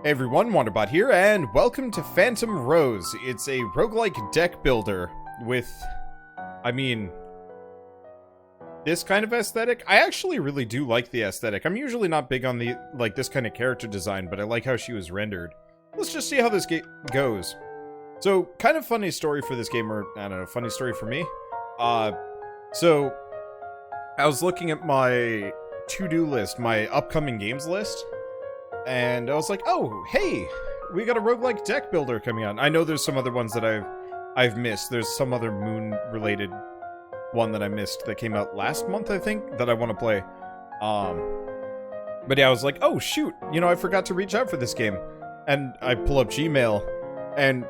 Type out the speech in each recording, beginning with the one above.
Hey everyone, Wanderbot here, and welcome to Phantom Rose. It's a roguelike deck builder with, this kind of aesthetic. I actually really do like the aesthetic. I'm usually not big on this kind of character design, but I like how she was rendered. Let's just see how this game goes. So, kind of funny story for this game, or, I don't know, funny story for me. So, I was looking at my to-do list, my upcoming games list, and I was like, oh, hey, we got a roguelike deck builder coming out. I know there's some other ones that I've missed. There's some other moon-related one that I missed that came out last month, I think, that I want to play. But yeah, I was like, oh, shoot, I forgot to reach out for this game. And I pull up Gmail, and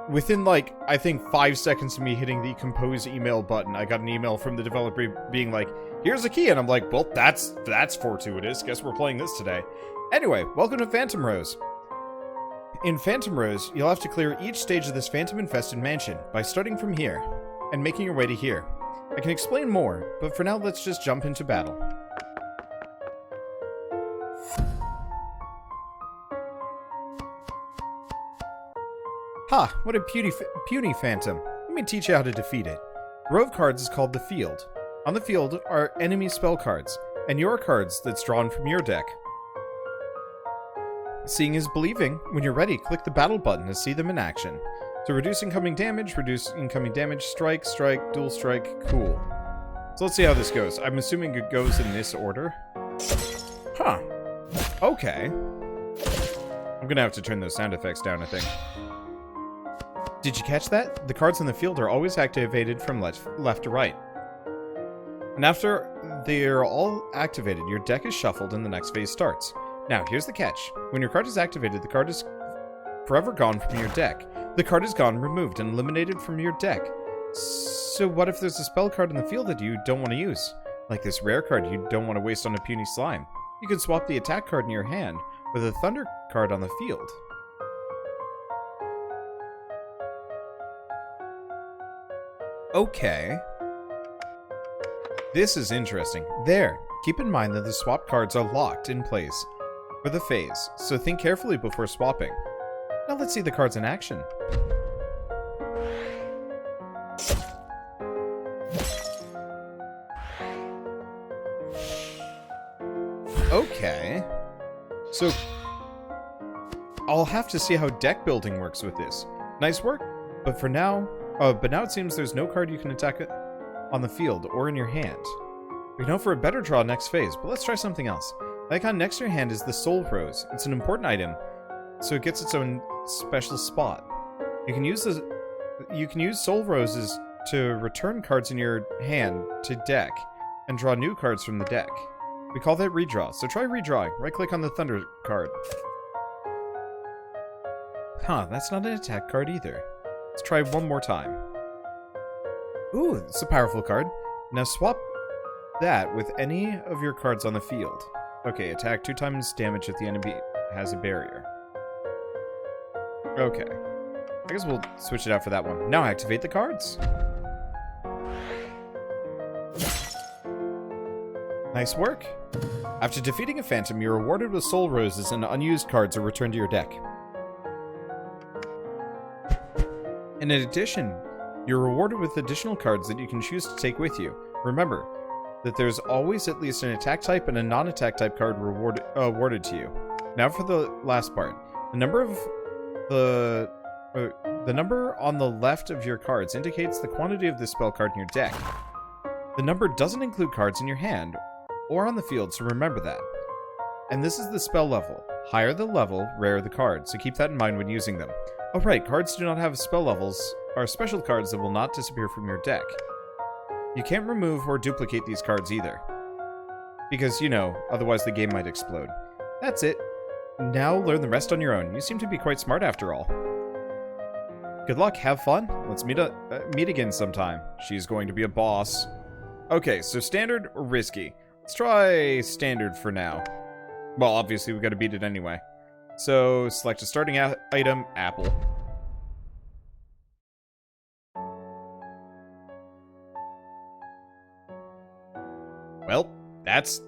within, I think 5 seconds of me hitting the compose email button, I got an email from the developer being like, here's a key, and I'm like, well, that's fortuitous. Guess we're playing this today. Anyway, welcome to Phantom Rose. In Phantom Rose, you'll have to clear each stage of this phantom-infested mansion by starting from here, and making your way to here. I can explain more, but for now let's just jump into battle. Ha! What a puny phantom. Let me teach you how to defeat it. A row of cards is called the field. On the field are enemy spell cards, and your cards that's drawn from your deck. Seeing is believing. When you're ready, click the battle button to see them in action. So reduce incoming damage, strike, dual strike, cool. So let's see how this goes. I'm assuming it goes in this order. Huh. Okay. I'm gonna have to turn those sound effects down, I think. Did you catch that? The cards on the field are always activated from left to right. And after they're all activated, your deck is shuffled and the next phase starts. Now, here's the catch. When your card is activated, the card is forever gone from your deck. The card is gone, removed, and eliminated from your deck. So what if there's a spell card in the field that you don't want to use? Like this rare card you don't want to waste on a puny slime. You can swap the attack card in your hand with a thunder card on the field. Okay. This is interesting. There. Keep in mind that the swap cards are locked in place for the phase, so think carefully before swapping. Now let's see the cards in action. Okay. So, I'll have to see how deck building works with this. Nice work, but for now, it seems there's no card you can attack on the field or in your hand. We know for a better draw next phase, but let's try something else. The icon next to your hand is the Soul Rose. It's an important item, so it gets its own special spot. You can use Soul Roses to return cards in your hand to deck and draw new cards from the deck. We call that redraw, so try redrawing. Right-click on the Thunder card. Huh, that's not an attack card either. Let's try one more time. Ooh, it's a powerful card. Now swap that with any of your cards on the field. Okay, attack 2 times damage if the enemy has a barrier. Okay. I guess we'll switch it out for that one. Now activate the cards. Nice work. After defeating a phantom, you're rewarded with soul roses and unused cards are returned to your deck. And in addition, you're rewarded with additional cards that you can choose to take with you. Remember that there's always at least an attack type and a non-attack type card awarded to you. Now for the last part. The number on the left of your cards indicates the quantity of this spell card in your deck. The number doesn't include cards in your hand or on the field, so remember that. And this is the spell level. Higher the level, rarer the card, so keep that in mind when using them. Oh right, cards do not have spell levels are special cards that will not disappear from your deck. You can't remove or duplicate these cards either. Because, otherwise the game might explode. That's it. Now learn the rest on your own. You seem to be quite smart after all. Good luck, have fun. Let's meet again sometime. She's going to be a boss. Okay, so standard or risky? Let's try standard for now. Well, obviously we gotta beat it anyway. So, select a starting item, apple. Well, that's...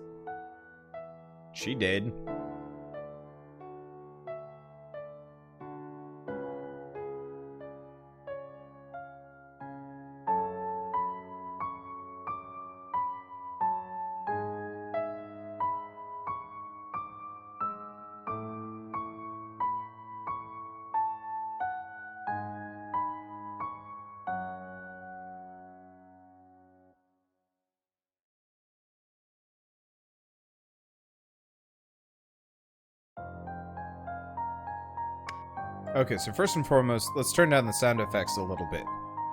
She did. Okay, so first and foremost, let's turn down the sound effects a little bit,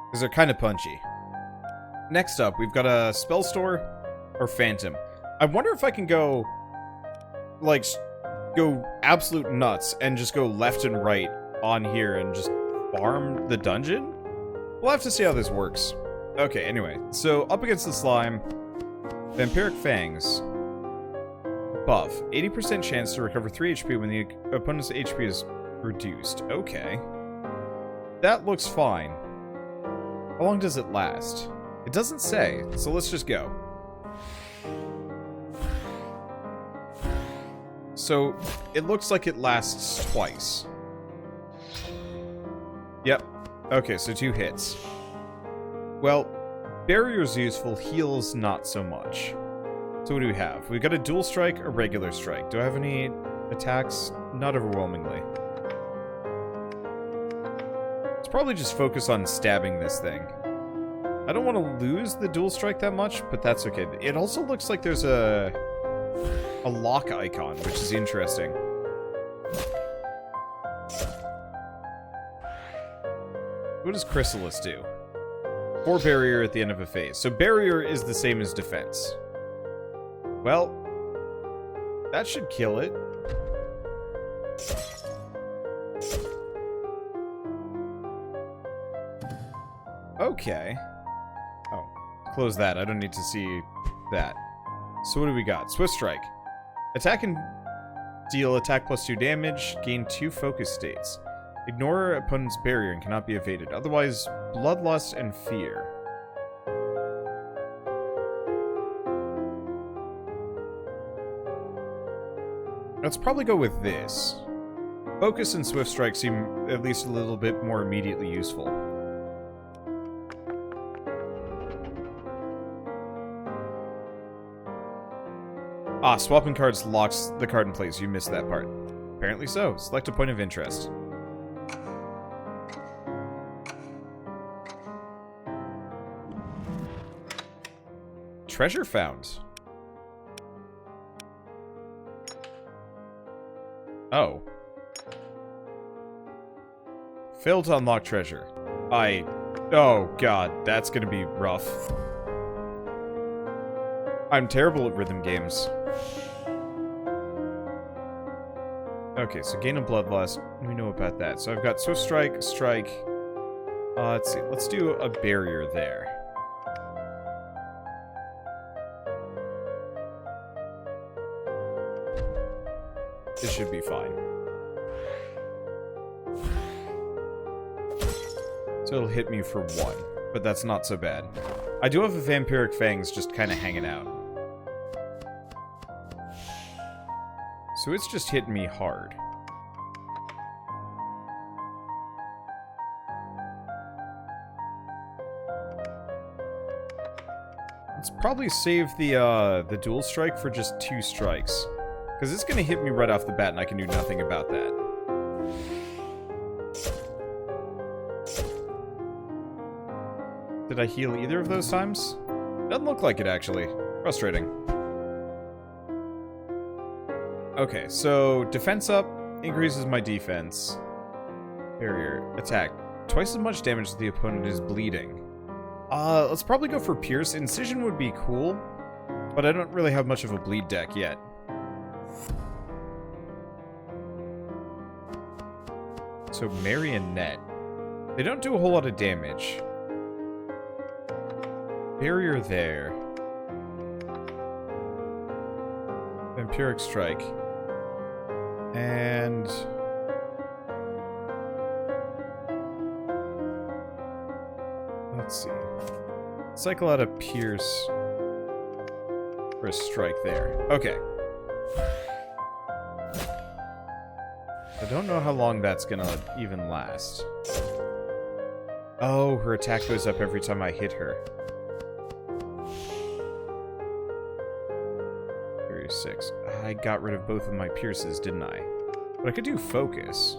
because they're kind of punchy. Next up, we've got a spell store or phantom. I wonder if I can go, like, go absolute nuts and just go left and right on here and just farm the dungeon? We'll have to see how this works. Okay, anyway, so up against the slime, Vampiric Fangs. Buff. 80% chance to recover 3 HP when the opponent's HP is reduced. Okay. That looks fine. How long does it last? It doesn't say, so let's just go. So, it looks like it lasts twice. Yep. Okay, so 2 hits. Well, barrier's useful, heals not so much. So what do we have? We've got a dual strike, a regular strike. Do I have any attacks? Not overwhelmingly. Let's probably just focus on stabbing this thing. I don't want to lose the dual strike that much, but that's okay. It also looks like there's a lock icon, which is interesting. What does Chrysalis do? 4 barrier at the end of a phase. So barrier is the same as defense. Well, that should kill it. Okay. Oh, close that. I don't need to see that. So what do we got? Swift Strike. Attack and deal attack plus 2 damage. Gain 2 focus states. Ignore opponent's barrier and cannot be evaded. Otherwise, Bloodlust and Fear. Let's probably go with this. Focus and Swift Strike seem at least a little bit more immediately useful. Ah, swapping cards locks the card in place. You missed that part. Apparently so. Select a point of interest. Treasure found. Oh. Failed to unlock treasure. Oh god, that's gonna be rough. I'm terrible at rhythm games. Okay, so gain a bloodlust. We know about that. So I've got Swift Strike, Strike. Let's see. Let's do a barrier there. This should be fine. So it'll hit me for 1, but that's not so bad. I do have a Vampiric Fangs just kind of hanging out. So it's just hitting me hard. Let's probably save the dual strike for just 2 strikes. Because it's going to hit me right off the bat and I can do nothing about that. Did I heal either of those times? Doesn't look like it, actually. Frustrating. Okay, so defense up increases my defense. Barrier. Attack. Twice as much damage as the opponent is bleeding. Let's probably go for Pierce. Incision would be cool, but I don't really have much of a bleed deck yet. So Marionette. They don't do a whole lot of damage. Barrier there. Vampiric Strike. And... let's see. Cycle out a Pierce for a Strike there. Okay. I don't know how long that's gonna even last. Oh, her attack goes up every time I hit her. 36. I got rid of both of my pierces, didn't I? But I could do focus.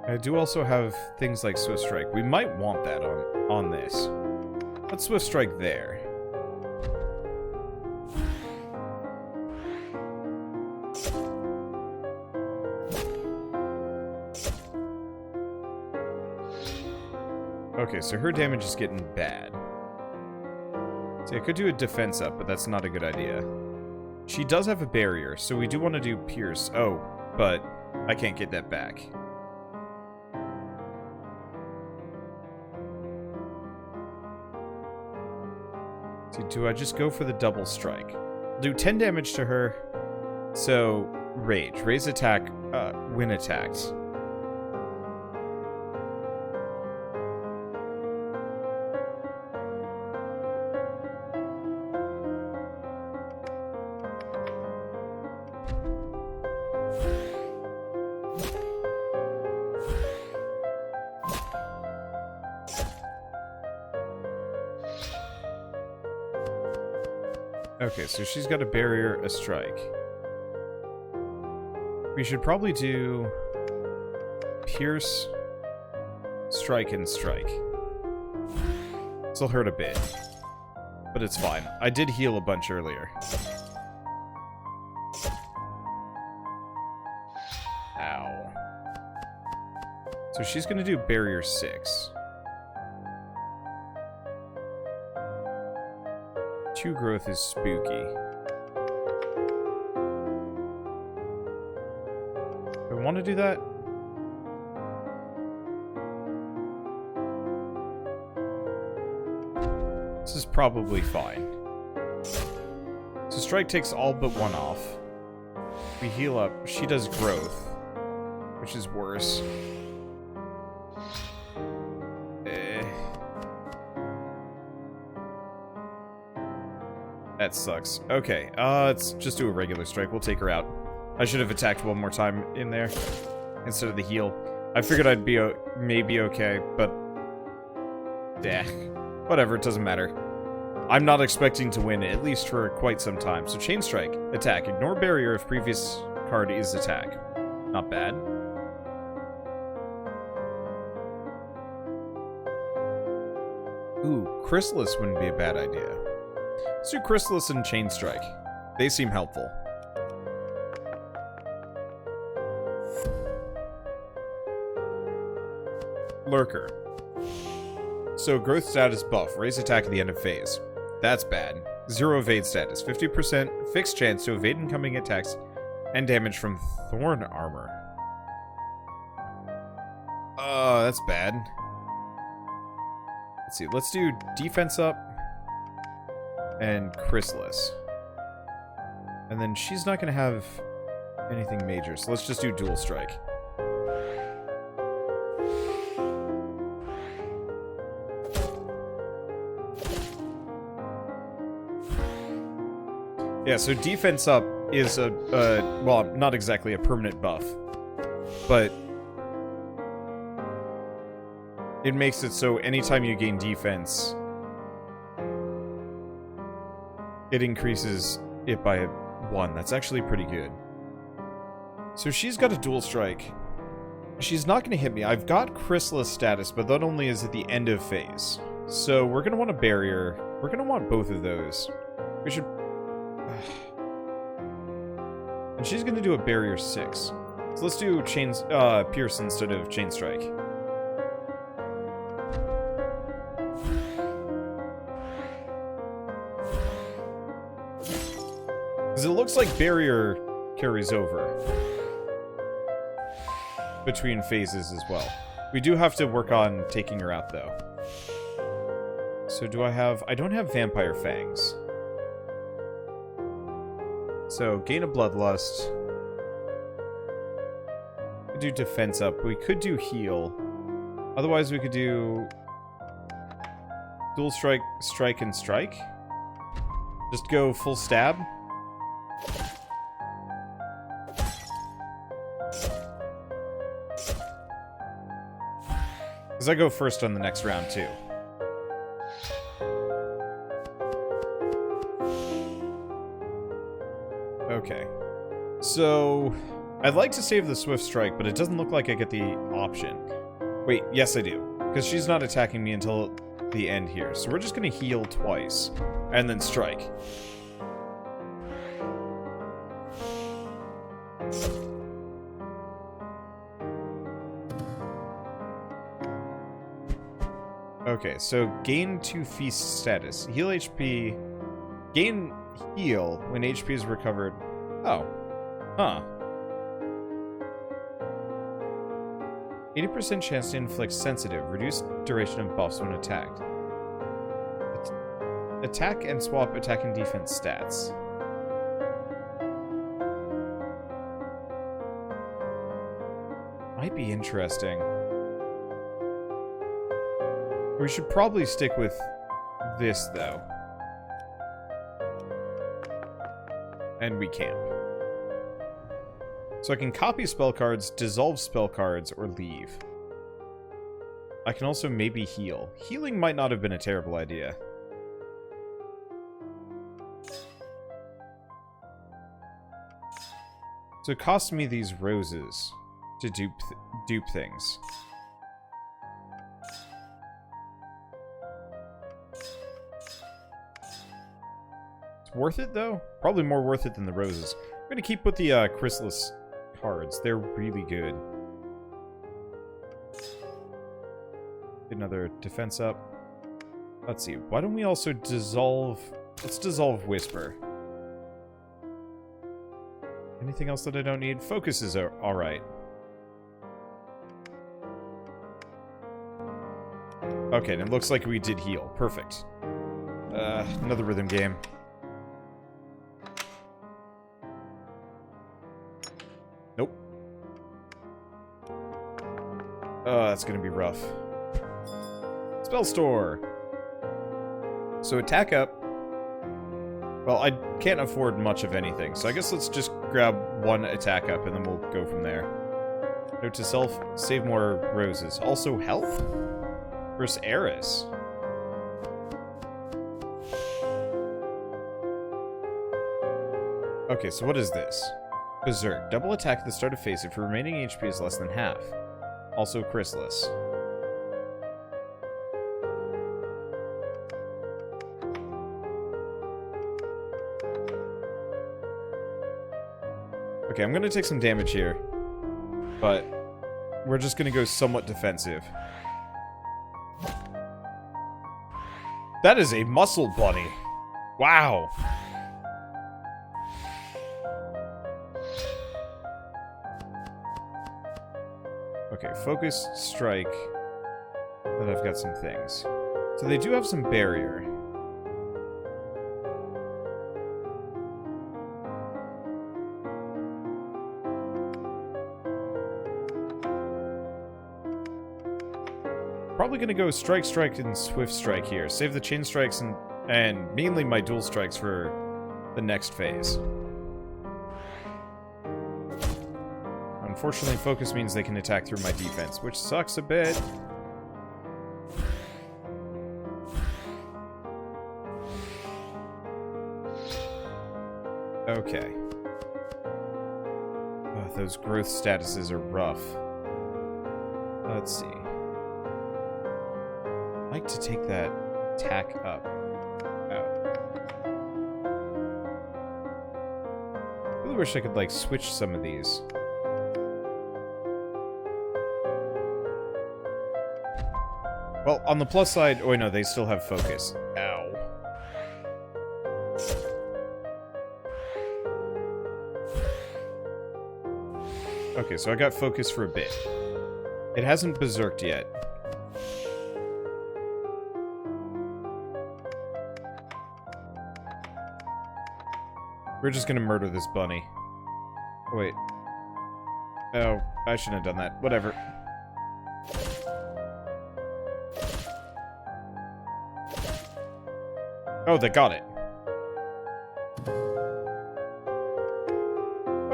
I do also have things like Swift Strike. We might want that on this. Let's Swift Strike there. Okay, so her damage is getting bad. See, I could do a defense up, but that's not a good idea. She does have a barrier, so we do want to do Pierce. Oh, but I can't get that back. See, do I just go for the double strike? Do 10 damage to her. So, rage. Raise attack when attacked. Okay, so she's got a barrier, a strike. We should probably do Pierce, Strike, and Strike. This'll hurt a bit, but it's fine. I did heal a bunch earlier. Ow. So she's gonna do Barrier 6. 2 growth is spooky. Do I want to do that? This is probably fine. So strike takes all but 1 off. We heal up. She does growth, which is worse. That sucks. Okay, let's just do a regular strike. We'll take her out. I should have attacked one more time in there instead of the heal. I figured I'd be maybe okay, but whatever, it doesn't matter. I'm not expecting to win, at least for quite some time. So chain strike, attack. Ignore barrier if previous card is attack. Not bad. Ooh, Chrysalis wouldn't be a bad idea. Let's do Chrysalis and Chain Strike. They seem helpful. Lurker. So, growth status buff. Raise attack at the end of phase. That's bad. 0 evade status. 50% fixed chance to evade incoming attacks and damage from Thorn Armor. That's bad. Let's see. Let's do defense up. And Chrysalis. And then she's not going to have anything major, so let's just do dual strike. Yeah, so defense up is well, not exactly a permanent buff, but it makes it so anytime you gain defense, it increases it by 1. That's actually pretty good. So she's got a dual strike. She's not going to hit me. I've got Chrysalis status, but that only is at the end of phase. So we're going to want a barrier. We're going to want both of those. We should... And she's going to do a barrier 6. So let's do Pierce instead of Chain Strike. Because it looks like barrier carries over between phases as well. We do have to work on taking her out, though. So do I have... I don't have Vampire Fangs. So, gain a Bloodlust. We do defense up. We could do heal. Otherwise, we could do... dual strike, strike, and strike. Just go full stab. Because I go first on the next round, too. Okay. So, I'd like to save the Swift Strike, but it doesn't look like I get the option. Wait, yes I do. Because she's not attacking me until the end here. So we're just going to heal twice. And then strike. Okay, so gain 2 feast status. Heal HP. Gain heal when HP is recovered. Oh. Huh. 80% chance to inflict sensitive. Reduced duration of buffs when attacked. Attack and swap attack and defense stats. Might be interesting. We should probably stick with this, though. And we camp. So I can copy spell cards, dissolve spell cards, or leave. I can also maybe heal. Healing might not have been a terrible idea. So it costs me these roses to dupe things. Worth it, though? Probably more worth it than the roses. I'm going to keep with the chrysalis cards. They're really good. Get another defense up. Let's see. Why don't we also dissolve... Let's dissolve Whisper. Anything else that I don't need? Focus is alright. Okay, and it looks like we did heal. Perfect. Another rhythm game. Nope. Oh, that's gonna be rough. Spell store. So attack up. Well, I can't afford much of anything, so I guess let's just grab one attack up and then we'll go from there. Note to self, save more roses. Also health? Versus Eris. Okay, so what is this? Berserk. Double attack at the start of phase if your remaining HP is less than half. Also chrysalis. Okay, I'm gonna take some damage here. But we're just gonna go somewhat defensive. That is a muscle bunny. Wow. Okay, focus, strike. But I've got some things. So they do have some barrier. Probably gonna go strike, strike, and swift strike here. Save the chain strikes and mainly my dual strikes for the next phase. Unfortunately, focus means they can attack through my defense, which sucks a bit. Okay. Oh, those growth statuses are rough. Let's see. I'd like to take that attack up. I really wish I could, like, switch some of these. Well, on the plus side... Oh, no, they still have focus. Ow. Okay, so I got focus for a bit. It hasn't berserked yet. We're just gonna murder this bunny. Oh, wait. Oh, I shouldn't have done that. Whatever. Oh, they got it.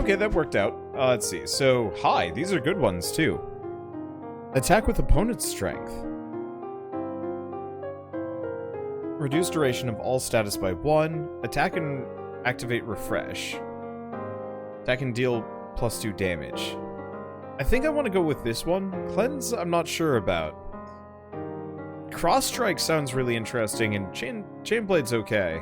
Okay, that worked out. Let's see. So, hi. These are good ones, too. Attack with opponent's strength. Reduce duration of all status by 1. Attack and activate refresh. Attack and deal +2 damage. I think I want to go with this one. Cleanse, I'm not sure about. Cross Strike sounds really interesting, and Chain Blade's okay.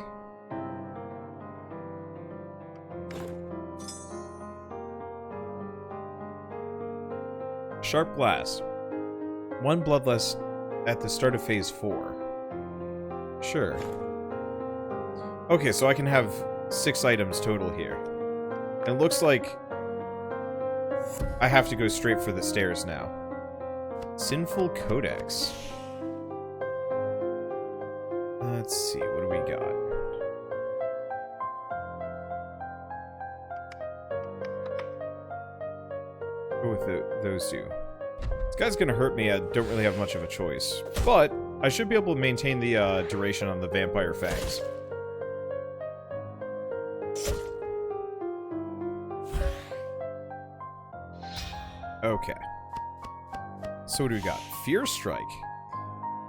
Sharp Blast. 1 bloodless at the start of phase 4. Sure. Okay, so I can have 6 items total here. It looks like I have to go straight for the stairs now. Sinful Codex. Let's see, what do we got? Go with those two. This guy's gonna hurt me, I don't really have much of a choice. But I should be able to maintain the duration on the Vampire Fangs. Okay. So what do we got? Fear Strike.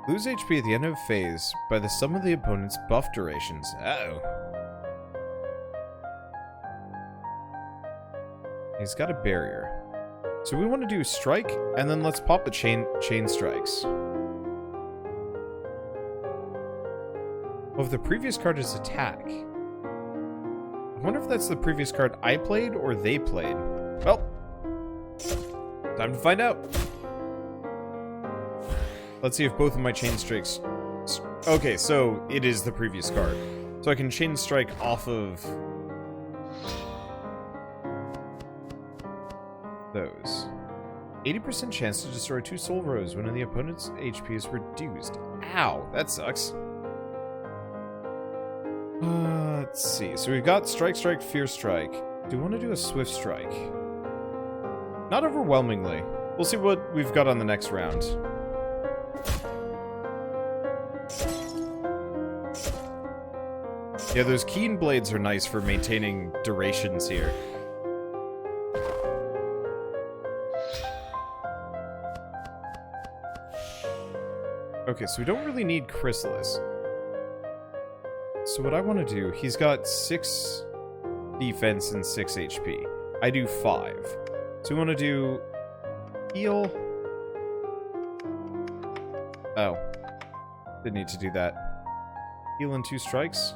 Lose HP at the end of phase by the sum of the opponent's buff durations. Uh-oh. He's got a barrier. So we want to do Strike, and then let's pop the chain strikes. Oh, if the previous card is Attack. I wonder if that's the previous card I played or they played. Well, time to find out. Let's see if both of my chain strikes... Okay, so it is the previous card. So I can chain strike off of... those. 80% chance to destroy 2 soul rows when the opponent's HP is reduced. Ow, that sucks. Let's see. So we've got Strike, Strike, Fear Strike. Do we want to do a Swift Strike? Not overwhelmingly. We'll see what we've got on the next round. Yeah, those keen blades are nice for maintaining durations here. Okay, so we don't really need Chrysalis. So what I want to do, he's got 6 defense and 6 HP. I do 5. So we want to do heal. Oh. Didn't need to do that. Heal in 2 strikes?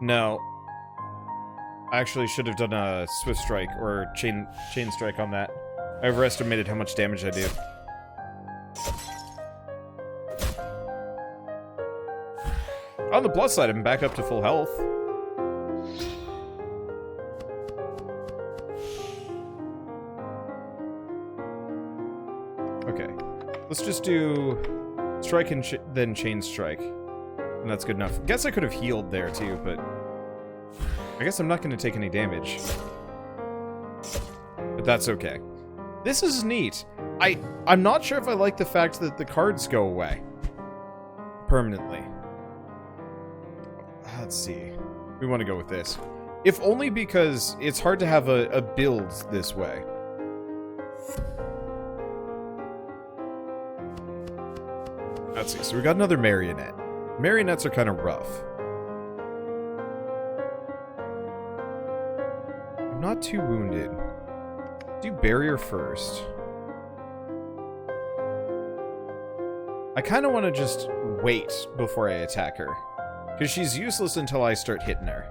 No. I actually should have done a Swift Strike or chain strike on that. I overestimated how much damage I do. On the plus side, I'm back up to full health. Okay. Let's just do strike and then chain strike. And that's good enough. Guess I could have healed there too, but I guess I'm not going to take any damage. But that's okay. This is neat. I'm not sure if I like the fact that the cards go away permanently. Let's see. We want to go with this. If only because it's hard to have a build this way. Let's see. So we got another marionette. Marionettes are kind of rough. I'm not too wounded. Do barrier first. I kind of want to just wait before I attack her. Because she's useless until I start hitting her.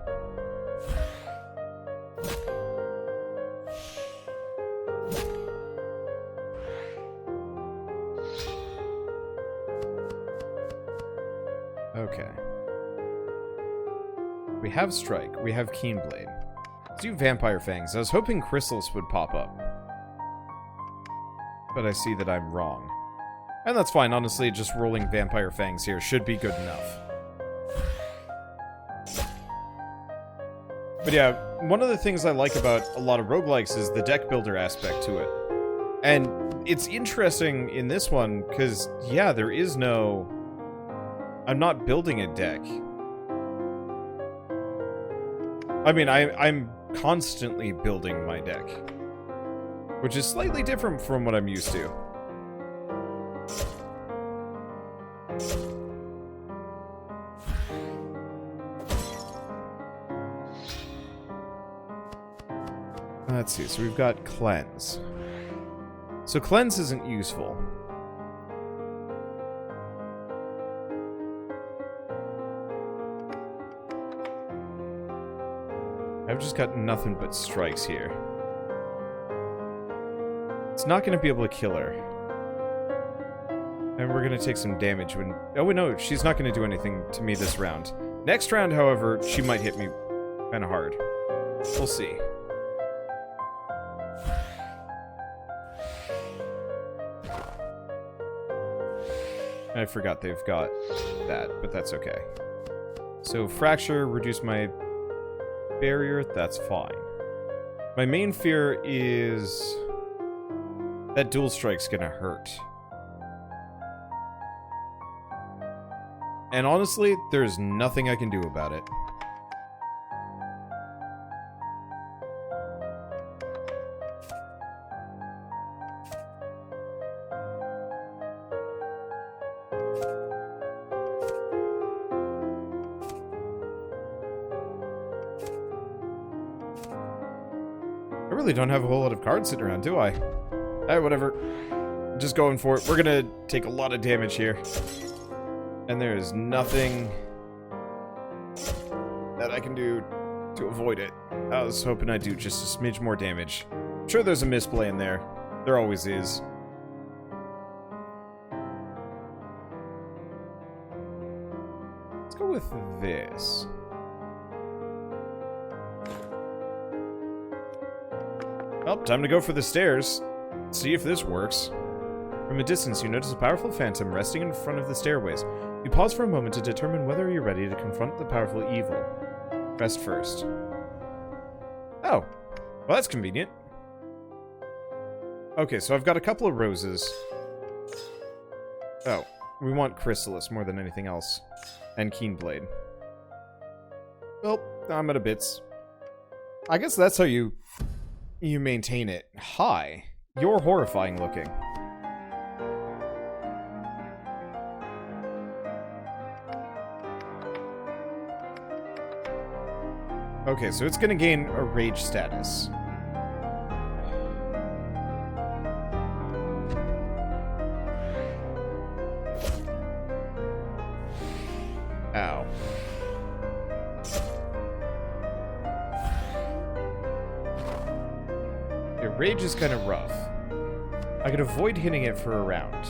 Okay. We have Strike. We have Keen Blade. Let's do Vampire Fangs. I was hoping Chrysalis would pop up. But I see that I'm wrong. And that's fine. Honestly, just rolling Vampire Fangs here should be good enough. But yeah, one of the things I like about a lot of roguelikes is the deck builder aspect to it. And it's interesting in this one, because, yeah, there is no... I'm not building a deck. I mean, I'm constantly building my deck. Which is slightly different from what I'm used to. Let's let's see. So we've got cleanse. So cleanse isn't useful. I've just got nothing but strikes here. It's not going to be able to kill her. And we're going to take some damage when... Oh, no, she's not going to do anything to me this round. Next round, however, she might hit me kind of hard. We'll see. I forgot they've got that, but that's okay. So, fracture, reduce my barrier, that's fine. My main fear is that dual strike's gonna hurt. And honestly, there's nothing I can do about it. I really don't have a whole lot of cards sitting around, do I? Alright, whatever. Just going for it. We're gonna take a lot of damage here. And there is nothing that I can do to avoid it. I was hoping I'd do just a smidge more damage. I'm sure there's a misplay in there. There always is. Let's go with this. Well, time to go for the stairs. See if this works. From a distance, you notice a powerful phantom resting in front of the stairways. You pause for a moment to determine whether you're ready to confront the powerful evil. Rest first. Oh. Well, that's convenient. Okay, so I've got a couple of roses. Oh. We want Chrysalis more than anything else. And Keenblade. Well, I'm out of bits. I guess that's how you maintain it. Hi. You're horrifying looking. Okay, so it's gonna gain a rage status. Ow. Yeah, rage is kind of rough. I could avoid hitting it for a round.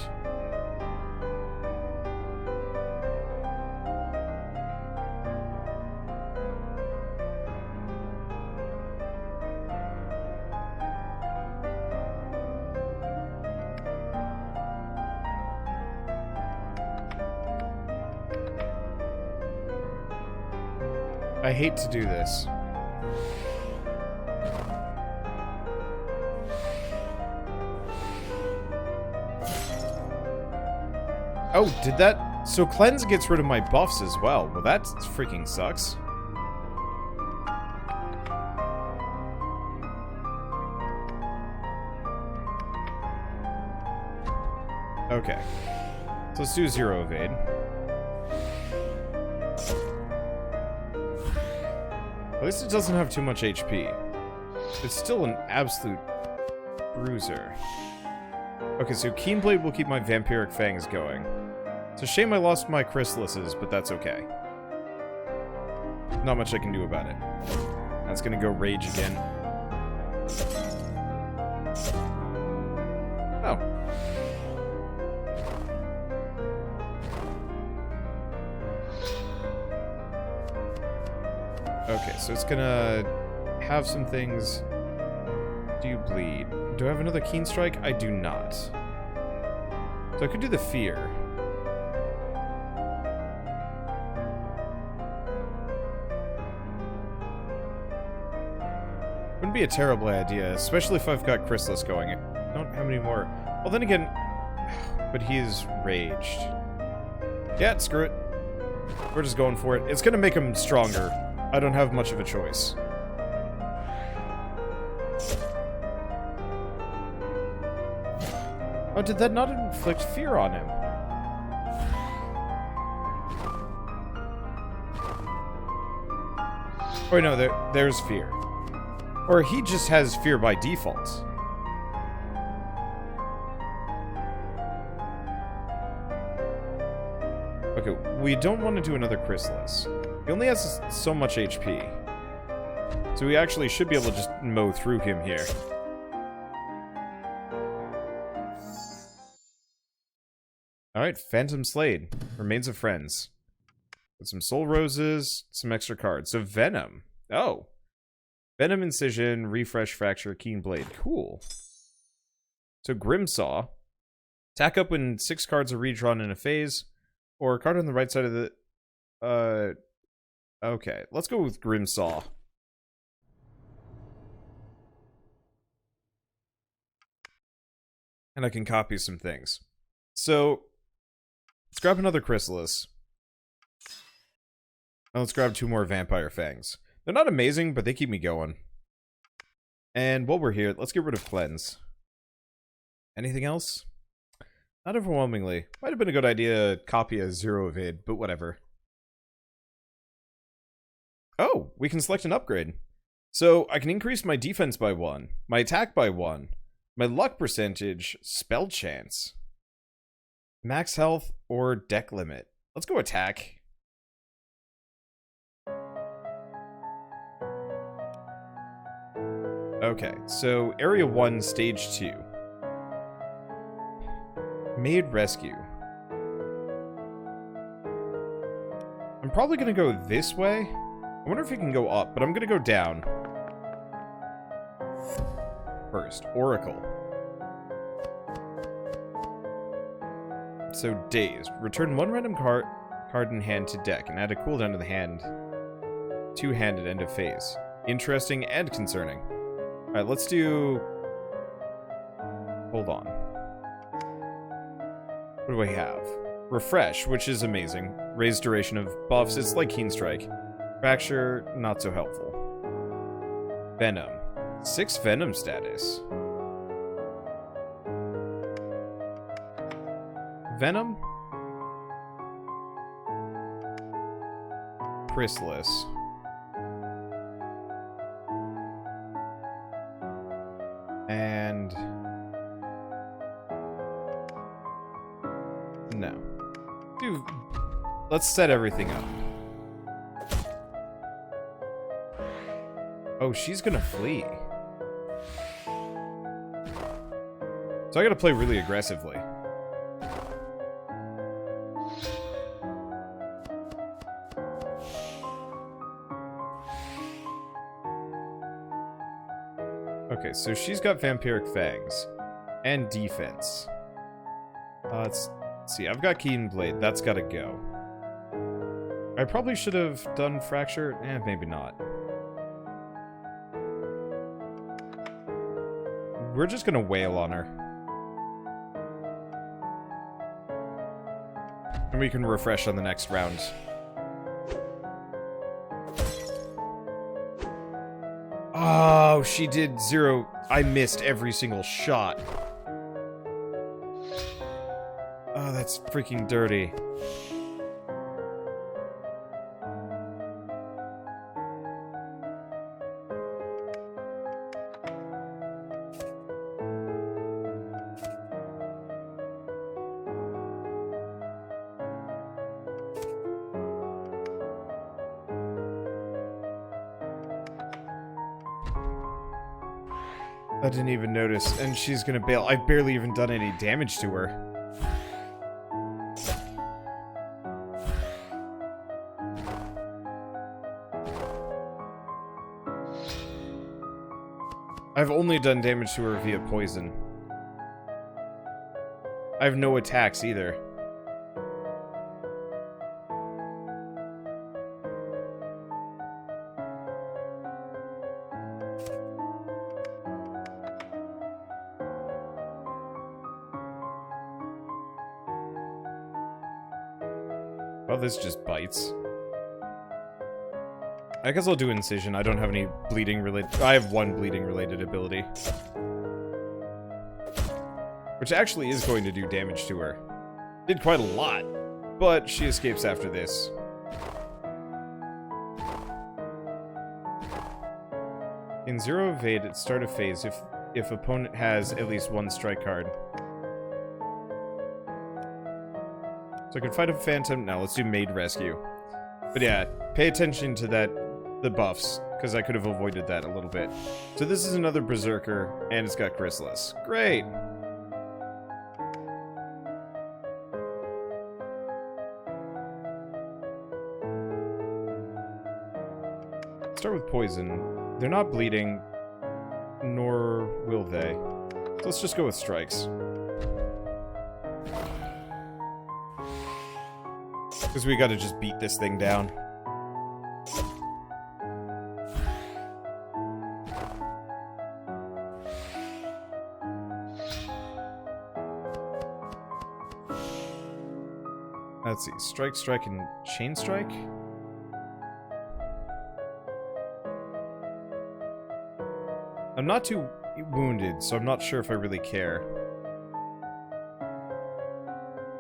I hate to do this. Oh, did that... So cleanse gets rid of my buffs as well. Well, that freaking sucks. Okay. So let's do 0 evade. At least it doesn't have too much HP. It's still an absolute bruiser. Okay, so Keenblade will keep my Vampiric Fangs going. It's a shame I lost my Chrysalises, but that's okay. Not much I can do about it. That's gonna go Rage again. Oh. Okay, so it's gonna have some things. Do you bleed? Do I have another Keen Strike? I do not. So I could do the Fear. Wouldn't be a terrible idea, especially if I've got Chrysalis going. I don't have any more. Well, then again, but he is raged. Yeah, screw it. We're just going for it. It's gonna make him stronger. I don't have much of a choice. Oh, did that not inflict fear on him? Oh, no, there's fear. Or he just has fear by default. Okay, we don't want to do another chrysalis. He only has so much HP. So we actually should be able to just mow through him here. Alright, Phantom Slade. Remains of Friends. With some soul roses, some extra cards. So Venom. Oh. Venom, Incision, Refresh, Fracture, Keen Blade. Cool. So Grimsaw. Attack up when 6 cards are redrawn in a phase. Or a card on the right side of the... Okay, let's go with Grimsaw. And I can copy some things. So, let's grab another Chrysalis. And let's grab 2 more Vampire Fangs. They're not amazing, but they keep me going. And while we're here, let's get rid of Cleanse. Anything else? Not overwhelmingly. Might have been a good idea to copy a Zero Evade, but whatever. Oh, we can select an upgrade. So, I can increase my defense by 1, my attack by 1, my luck percentage, spell chance, max health, or deck limit. Let's go attack. Okay, so Area 1, Stage 2. Maid Rescue. I'm probably gonna go this way. I wonder if we can go up, but I'm gonna go down. First, Oracle. So, Dazed. Return 1 random card in hand to deck and add a cooldown to the hand. 2-handed end of phase. Interesting and concerning. Alright, let's do... Hold on. What do we have? Refresh, which is amazing. Raised duration of buffs, it's like Keen Strike. Fracture, not so helpful. Venom. 6 Venom status. Venom. Chrysalis. And... no. Dude, let's set everything up. Oh, she's gonna flee. So I gotta play really aggressively. Okay, so she's got Vampiric Fangs. And defense. Let's see, I've got Keen Blade. That's gotta go. I probably should have done Fracture. Maybe not. We're just gonna wail on her. And we can refresh on the next round. Oh, she did 0. I missed every single shot. Oh, that's freaking dirty. I didn't even notice, and she's gonna bail. I've barely even done any damage to her. I've only done damage to her via poison. I have no attacks either. Oh, this just bites. I guess I'll do Incision. I don't have any bleeding related... I have 1 bleeding related ability. Which actually is going to do damage to her. Did quite a lot, but she escapes after this. In 0 evade at start of phase if opponent has at least 1 strike card. So I can fight a phantom. Now let's do maid rescue. But yeah, pay attention to the buffs, because I could have avoided that a little bit. So this is another berserker, and it's got chrysalis. Great! Start with poison. They're not bleeding, nor will they. So let's just go with strikes. Because we gotta just beat this thing down. Let's see. Strike, strike, and chain strike? I'm not too wounded, so I'm not sure if I really care.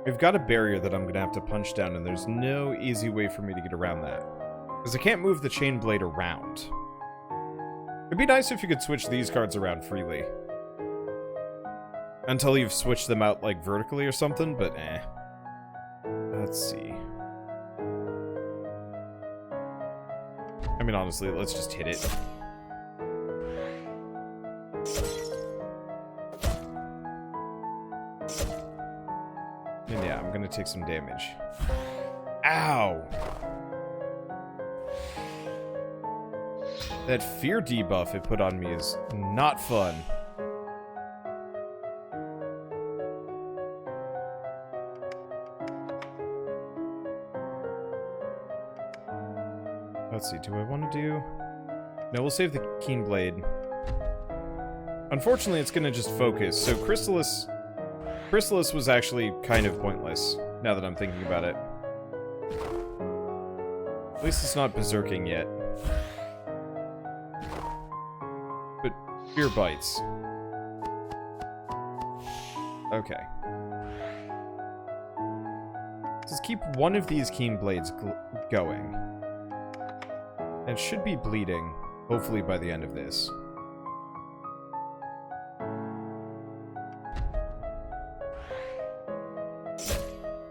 We've got a barrier that I'm going to have to punch down, and there's no easy way for me to get around that. Because I can't move the chain blade around. It'd be nice if you could switch these cards around freely. Until you've switched them out, like, vertically or something, but eh. Let's see. I mean, honestly, let's just hit it. And yeah, I'm gonna take some damage. Ow! That fear debuff it put on me is not fun. Let's see, do I want to do... No, we'll save the Keen Blade. Unfortunately, it's going to just focus, so Chrysalis was actually kind of pointless, now that I'm thinking about it. At least it's not berserking yet. But Fear bites. Okay. Just keep one of these Keen Blades going. And should be bleeding, hopefully by the end of this.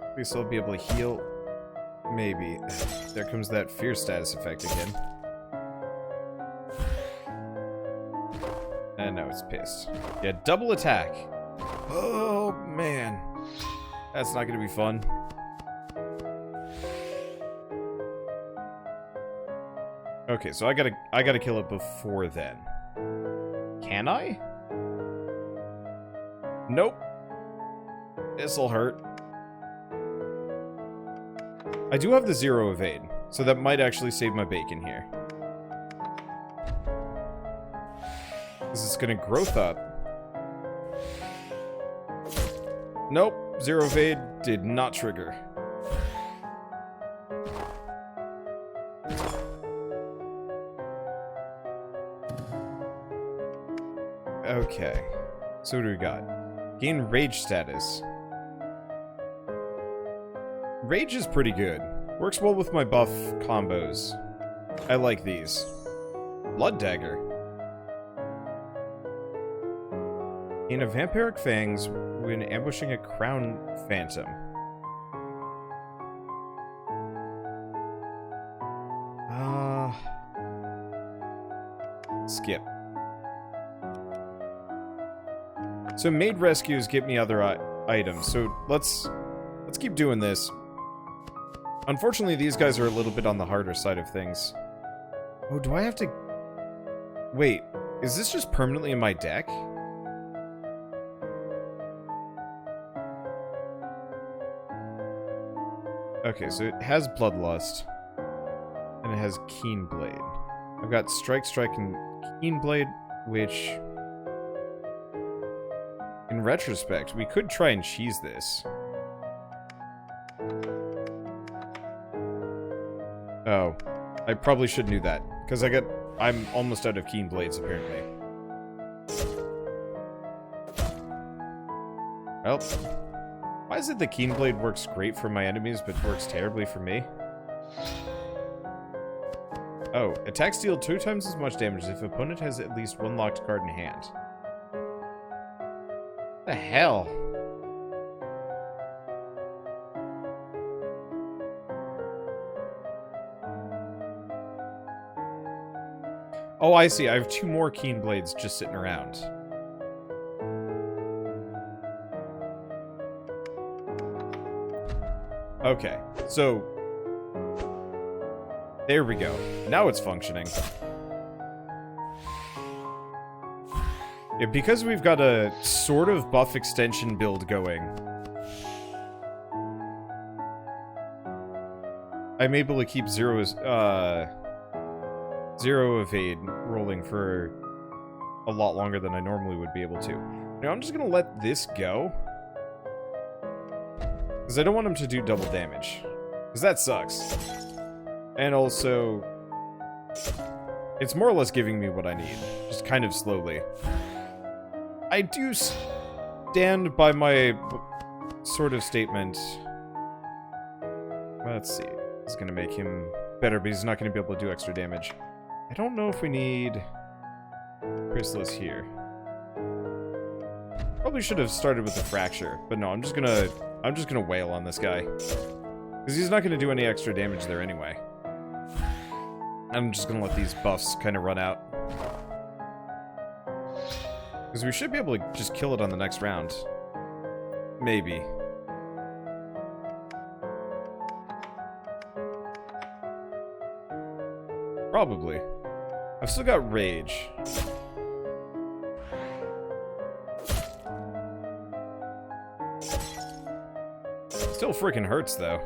At least I'll be able to heal. Maybe. There comes that fear status effect again. And now it's pissed. Yeah, double attack. Oh, man. That's not gonna be fun. Okay, so I gotta kill it before then. Can I? Nope. This'll hurt. I do have the 0 evade, so that might actually save my bacon here. This is gonna growth up. Nope, 0 evade did not trigger. Okay, so what do we got? Gain rage status. Rage is pretty good. Works well with my buff combos. I like these. Blood Dagger. Gain a vampiric fangs when ambushing a crown phantom. Skip. So maid rescues get me other items, so let's keep doing this. Unfortunately, these guys are a little bit on the harder side of things. Oh, do I have to... Wait, is this just permanently in my deck? Okay, so it has Bloodlust. And it has Keen Blade. I've got Strike, Strike, and Keen Blade, which... In retrospect, we could try and cheese this. Oh. I probably should do that. Because I'm almost out of Keen Blades, apparently. Well. Why is it the Keen Blade works great for my enemies, but works terribly for me? Oh, attacks deal 2 times as much damage if opponent has at least 1 locked card in hand. The hell? Oh, I see. I have 2 more Keen Blades just sitting around. Okay, so... there we go. Now it's functioning. Yeah, because we've got a sort of buff extension build going, I'm able to keep zero evade rolling for a lot longer than I normally would be able to. Now I'm just gonna let this go, because I don't want him to do double damage, because that sucks. And also, it's more or less giving me what I need, just kind of slowly. I do stand by my sort of statement. Let's see. It's going to make him better, but he's not going to be able to do extra damage. I don't know if we need Chrysalis here. Probably should have started with the Fracture, but no, I'm just gonna wail on this guy. Because he's not going to do any extra damage there anyway. I'm just gonna let these buffs kind of run out. Because we should be able to just kill it on the next round. Maybe. Probably. I've still got Rage. Still freaking hurts, though.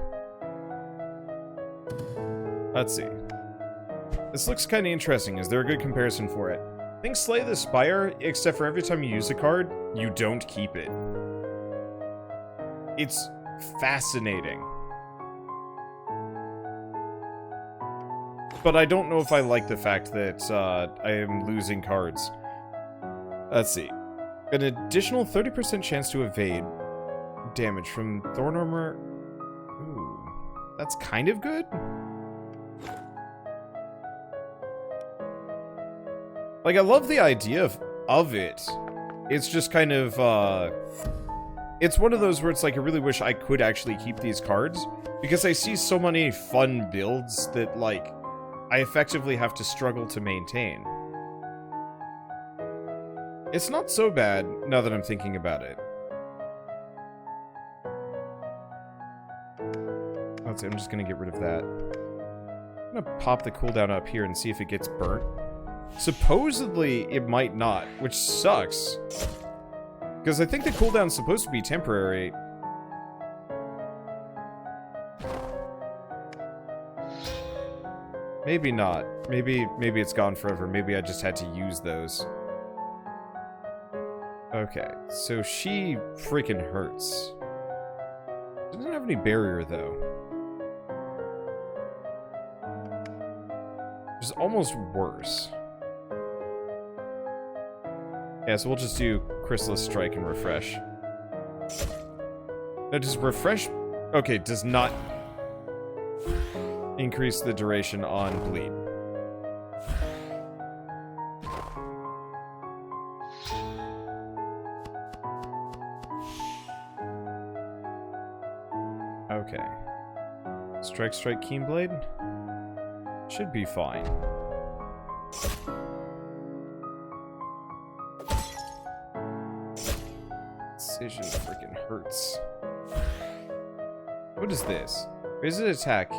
Let's see. This looks kind of interesting. Is there a good comparison for it? I think Slay the Spire, except for every time you use a card, you don't keep it. It's fascinating. But I don't know if I like the fact that I am losing cards. Let's see. An additional 30% chance to evade damage from Thorn Armor. Ooh, that's kind of good. Like, I love the idea of it. It's just kind of, it's one of those where it's like, I really wish I could actually keep these cards, because I see so many fun builds that, like, I effectively have to struggle to maintain. It's not so bad, now that I'm thinking about it. Let's see, I'm just gonna get rid of that. I'm gonna pop the cooldown up here and see if it gets burnt. Supposedly, it might not, which sucks. Because I think the cooldown's supposed to be temporary. Maybe not. Maybe it's gone forever. Maybe I just had to use those. Okay, so she freaking hurts. Doesn't have any barrier, though. Which is almost worse. Yeah, so we'll just do Chrysalis Strike and Refresh. Now, does Refresh... okay, does not increase the duration on Bleed. Okay. Strike, Keen Blade? Should be fine. Precision freaking hurts. What is this? Is it attack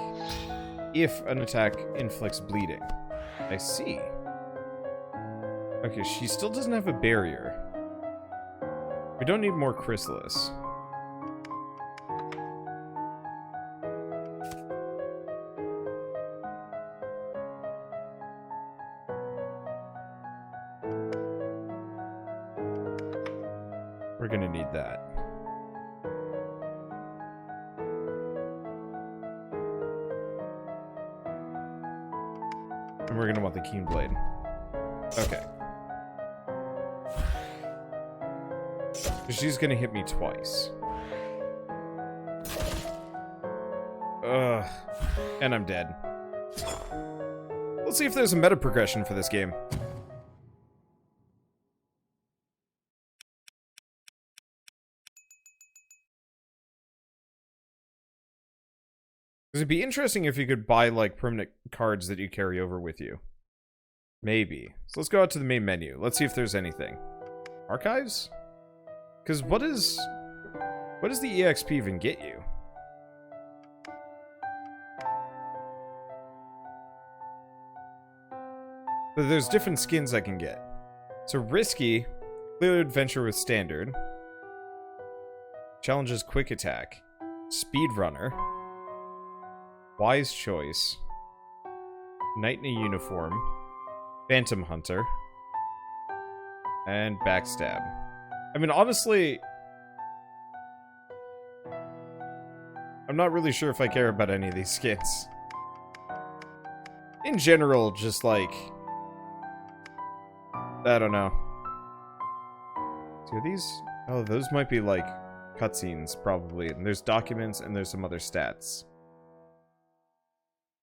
if an attack inflicts bleeding? I see. Okay, she still doesn't have a barrier. We don't need more Chrysalis. We're gonna need that. And we're gonna want the Keen Blade. Okay. She's gonna hit me twice. Ugh. And I'm dead. Let's see if there's a meta progression for this game. It'd be interesting if you could buy, like, permanent cards that you carry over with you. Maybe. So let's go out to the main menu. Let's see if there's anything. Archives? Because what does the EXP even get you? But there's different skins I can get. So risky, clear adventure with standard. Challenges quick attack. Speedrunner. Wise choice. Knight in a uniform. Phantom hunter. And backstab. I mean, honestly, I'm not really sure if I care about any of these skins. In general, just like, I don't know. So are these? Oh, those might be like cutscenes, probably. And there's documents and there's some other stats.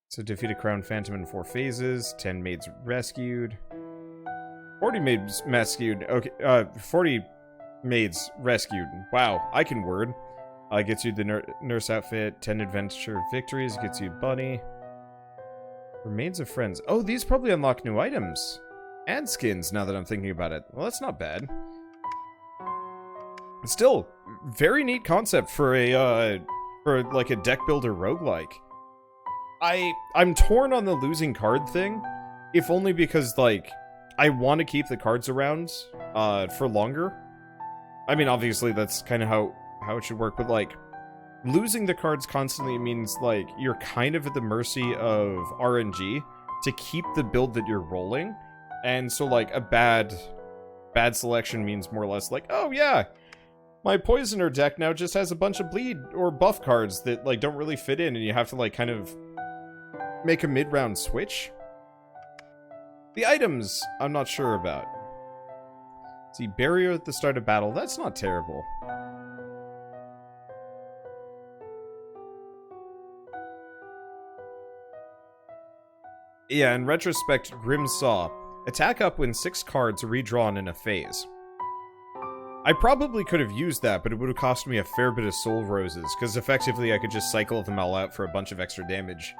So defeat a crowned phantom in 4 phases. 10 maids rescued. 40 maids rescued. Okay, 40 maids rescued. Wow, I can word. Gets you the nurse outfit. 10 adventure victories. Gets you bunny. Remains of friends. Oh, these probably unlock new items. And skins, now that I'm thinking about it. Well, that's not bad. Still, very neat concept for a, for like a deck builder roguelike. I'm torn on the losing card thing, if only because, like, I want to keep the cards around, for longer. I mean, obviously, that's kind of how it should work, but, like, losing the cards constantly means, like, you're kind of at the mercy of RNG to keep the build that you're rolling, and so, like, a bad selection means more or less, like, oh, yeah, my Poisoner deck now just has a bunch of bleed or buff cards that, like, don't really fit in, and you have to, like, kind of make a mid-round switch. The items, I'm not sure about. See, barrier at the start of battle, that's not terrible. Yeah, in retrospect, Grim Saw. Attack up when 6 cards are redrawn in a phase. I probably could have used that, but it would have cost me a fair bit of soul roses, because effectively I could just cycle them all out for a bunch of extra damage.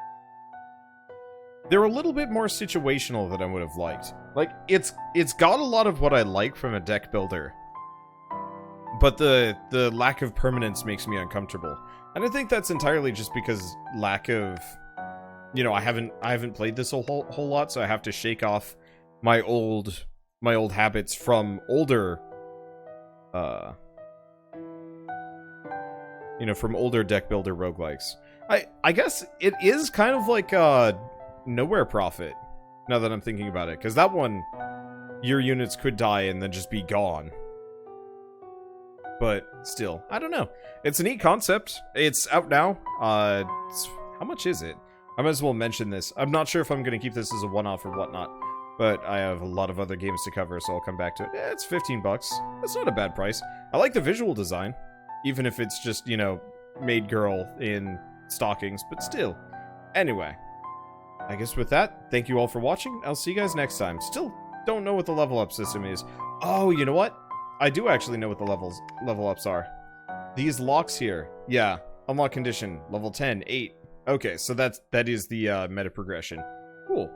They're a little bit more situational than I would have liked. Like, it's got a lot of what I like from a deck builder, but the lack of permanence makes me uncomfortable. And I think that's entirely just because lack of, you know, I haven't played this a whole lot, so I have to shake off my old habits from older, you know, from older deck builder roguelikes. I guess it is kind of like Nowhere Prophet, now that I'm thinking about it, because that one, your units could die and then just be gone. But still, I don't know. It's a neat concept. It's out now. How much is it? I might as well mention this. I'm not sure if I'm going to keep this as a one-off or whatnot, but I have a lot of other games to cover, so I'll come back to it. Yeah, it's 15 bucks. That's not a bad price. I like the visual design, even if it's just, you know, maid girl in stockings, but still. Anyway, I guess with that, thank you all for watching. I'll see you guys next time. Still don't know what the level up system is. Oh, you know what? I do actually know what the level ups are. These locks here. Yeah, unlock condition, level 10, 8. Okay, so that is the meta progression. Cool.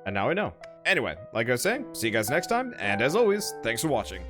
And now I know. Anyway, like I was saying, see you guys next time, and as always, thanks for watching.